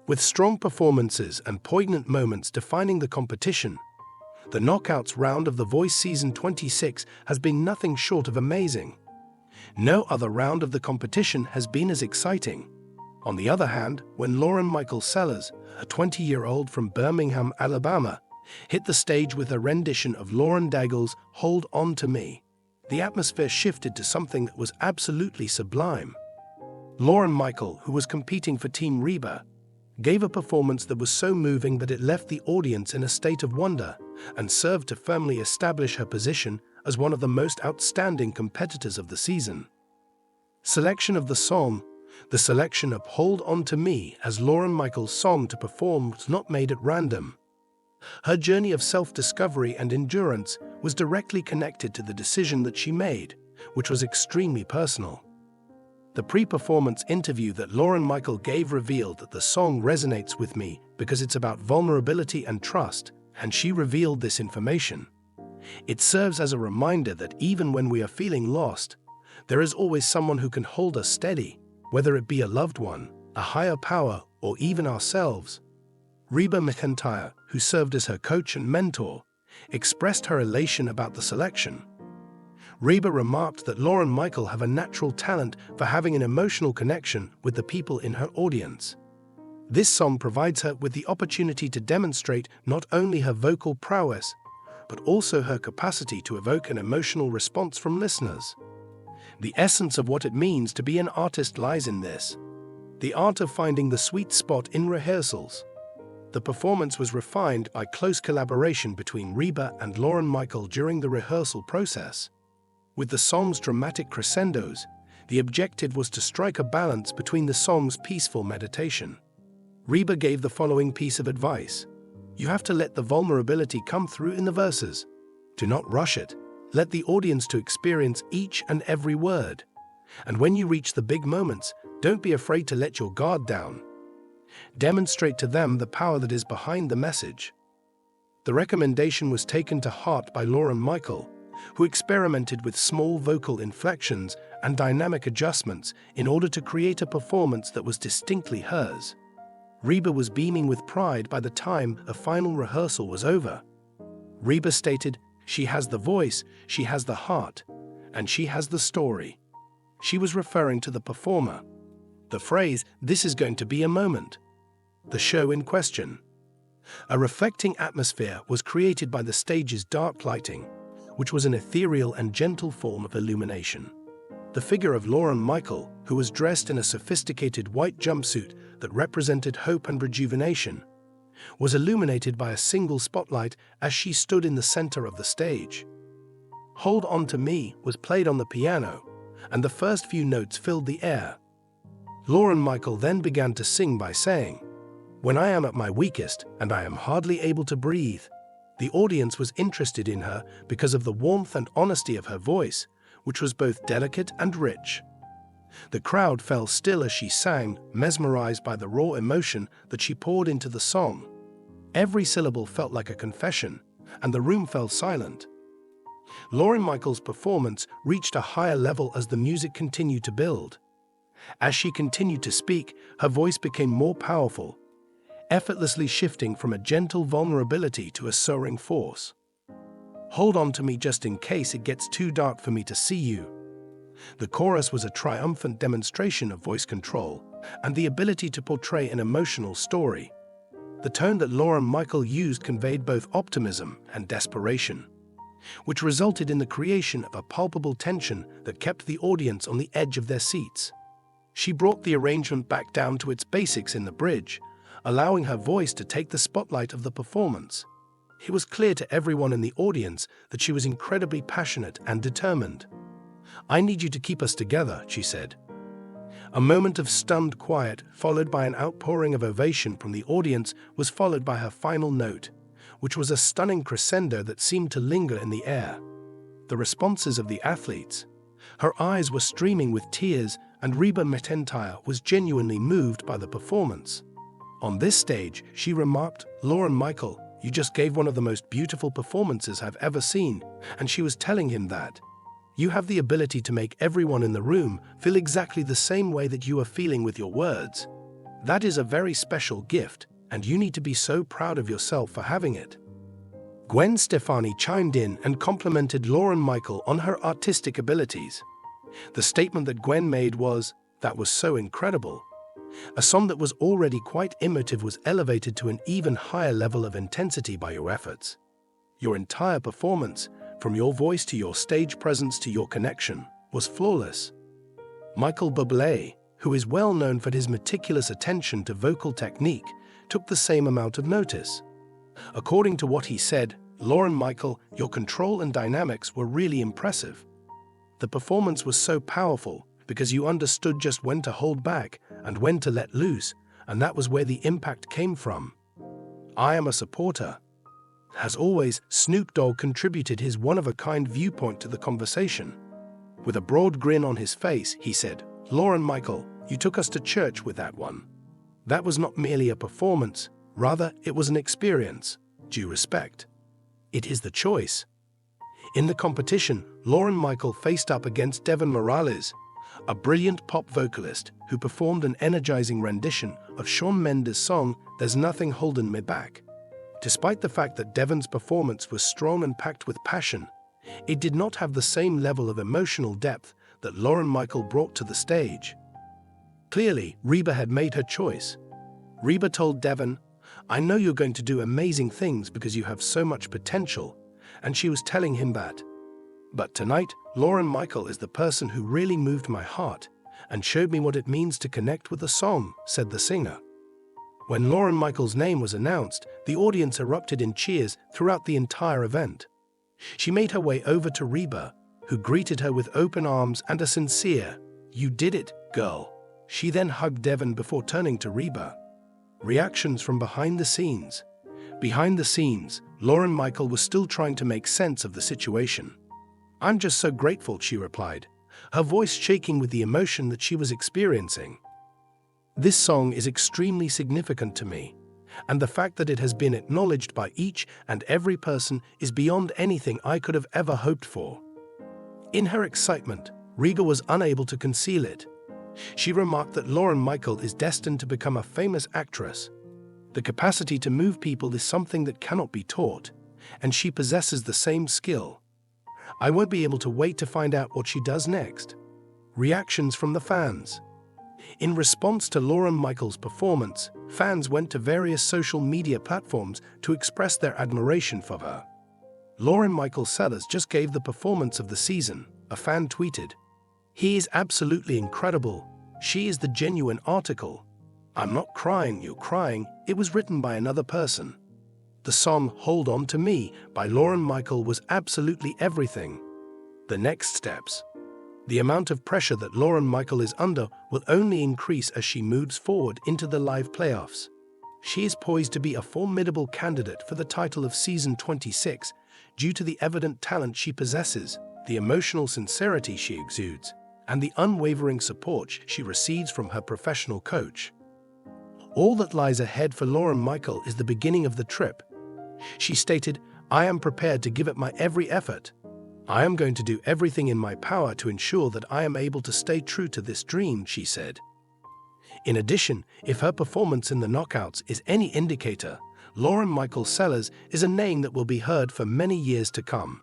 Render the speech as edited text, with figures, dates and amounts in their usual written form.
With strong performances and poignant moments defining the competition, the Knockouts round of The Voice Season 26 has been nothing short of amazing. No other round of the competition has been as exciting. On the other hand, when Lauren Michael Sellers, a 20-year-old from Birmingham, Alabama, hit the stage with a rendition of Lauren Daigle's Hold On To Me, the atmosphere shifted to something that was absolutely sublime. Lauren Michael, who was competing for Team Reba, gave a performance that was so moving that it left the audience in a state of wonder and served to firmly establish her position as one of the most outstanding competitors of the season. Selection of the song. The selection of Hold On To Me as Lauren Michael's song to perform was not made at random. Her journey of self-discovery and endurance was directly connected to the decision that she made, which was extremely personal. The pre-performance interview that Lauren Michael gave revealed that the song resonates with me because it's about vulnerability and trust, and she revealed this information. It serves as a reminder that even when we are feeling lost, there is always someone who can hold us steady, whether it be a loved one, a higher power, or even ourselves. Reba McEntire, who served as her coach and mentor, expressed her elation about the selection. Reba remarked that Lauren Michael have a natural talent for having an emotional connection with the people in her audience. This song provides her with the opportunity to demonstrate not only her vocal prowess, but also her capacity to evoke an emotional response from listeners. The essence of what it means to be an artist lies in this: the art of finding the sweet spot in rehearsals. The performance was refined by close collaboration between Reba and Lauren Michael during the rehearsal process. With the song's dramatic crescendos, the objective was to strike a balance between the song's peaceful meditation. Reba gave the following piece of advice: you have to let the vulnerability come through in the verses. Do not rush it. Let the audience to experience each and every word. And when you reach the big moments, don't be afraid to let your guard down. Demonstrate to them the power that is behind the message. The recommendation was taken to heart by Lauren Michael, who experimented with small vocal inflections and dynamic adjustments in order to create a performance that was distinctly hers. Reba was beaming with pride by the time a final rehearsal was over. Reba stated, "She has the voice, she has the heart, and she has the story." She was referring to the performer. The phrase, "This is going to be a moment." The show in question. A reflecting atmosphere was created by the stage's dark lighting, which was an ethereal and gentle form of illumination. The figure of Lauren Michael, who was dressed in a sophisticated white jumpsuit that represented hope and rejuvenation, was illuminated by a single spotlight as she stood in the center of the stage. Hold On To Me was played on the piano, and the first few notes filled the air. Lauren Michael then began to sing by saying, "When I am at my weakest and I am hardly able to breathe." The audience was interested in her because of the warmth and honesty of her voice, which was both delicate and rich. The crowd fell still as she sang, mesmerized by the raw emotion that she poured into the song. Every syllable felt like a confession, and the room fell silent. Lauren Michael's performance reached a higher level as the music continued to build. As she continued to speak, her voice became more powerful, effortlessly shifting from a gentle vulnerability to a soaring force. "Hold on to me just in case it gets too dark for me to see you." The chorus was a triumphant demonstration of voice control and the ability to portray an emotional story. The tone that Lauren Michael used conveyed both optimism and desperation, which resulted in the creation of a palpable tension that kept the audience on the edge of their seats. She brought the arrangement back down to its basics in the bridge, allowing her voice to take the spotlight of the performance. It was clear to everyone in the audience that she was incredibly passionate and determined. "I need you to keep us together," she said. A moment of stunned quiet, followed by an outpouring of ovation from the audience, was followed by her final note, which was a stunning crescendo that seemed to linger in the air. The responses of the athletes. Her eyes were streaming with tears, and Reba McEntire was genuinely moved by the performance. On this stage, she remarked, "Lauren Michael, you just gave one of the most beautiful performances I've ever seen," and she was telling him that, "You have the ability to make everyone in the room feel exactly the same way that you are feeling with your words." That is a very special gift, and you need to be so proud of yourself for having it." Gwen Stefani chimed in and complimented Lauren Michael on her artistic abilities. The statement that Gwen made was, "That was so incredible." A song that was already quite emotive was elevated to an even higher level of intensity by your efforts. Your entire performance, from your voice to your stage presence to your connection, was flawless. Michael Bublé, who is well known for his meticulous attention to vocal technique, took the same amount of notice. According to what he said, "Lauren Michael, your control and dynamics were really impressive. The performance was so powerful because you understood just when to hold back and when to let loose, and that was where the impact came from. I am a supporter." As always, Snoop Dogg contributed his one-of-a-kind viewpoint to the conversation. With a broad grin on his face, he said, "Lauren Michael, you took us to church with that one. That was not merely a performance, rather it was an experience. Due respect. It is the choice." In the competition, Lauren Michael faced up against Devon Morales, a brilliant pop vocalist who performed an energizing rendition of Shawn Mendes' song "There's Nothing Holding Me Back." Despite the fact that Devon's performance was strong and packed with passion, it did not have the same level of emotional depth that Lauren Michael brought to the stage. Clearly, Reba had made her choice. Reba told Devon, "I know you're going to do amazing things because you have so much potential," and she was telling him that. "But tonight, Lauren Michael is the person who really moved my heart and showed me what it means to connect with a song," said the singer. When Lauren Michael's name was announced, the audience erupted in cheers throughout the entire event. She made her way over to Reba, who greeted her with open arms and a sincere, "You did it, girl." She then hugged Devon before turning to Reba. Reactions from behind the scenes. Behind the scenes, Lauren Michael was still trying to make sense of the situation. "I'm just so grateful," she replied, her voice shaking with the emotion that she was experiencing. "This song is extremely significant to me, and the fact that it has been acknowledged by each and every person is beyond anything I could have ever hoped for." In her excitement, Reba was unable to conceal it. She remarked that Lauren Michael is destined to become a famous actress. The capacity to move people is something that cannot be taught, and she possesses the same skill. "I won't be able to wait to find out what she does next." Reactions from the fans. In response to Lauren Michael's performance, fans went to various social media platforms to express their admiration for her. "Lauren Michael Sellers just gave the performance of the season," a fan tweeted. "He is absolutely incredible. She is the genuine article. I'm not crying, you're crying. It was written by another person." The song "Hold On To Me" by Lauren Michael was absolutely everything. The next steps. The amount of pressure that Lauren Michael is under will only increase as she moves forward into the live playoffs. She is poised to be a formidable candidate for the title of Season 26 due to the evident talent she possesses, the emotional sincerity she exudes, and the unwavering support she receives from her professional coach. All that lies ahead for Lauren Michael is the beginning of the trip. She stated, "I am prepared to give it my every effort. I am going to do everything in my power to ensure that I am able to stay true to this dream," she said. In addition, if her performance in the knockouts is any indicator, Lauren Michael Sellers is a name that will be heard for many years to come.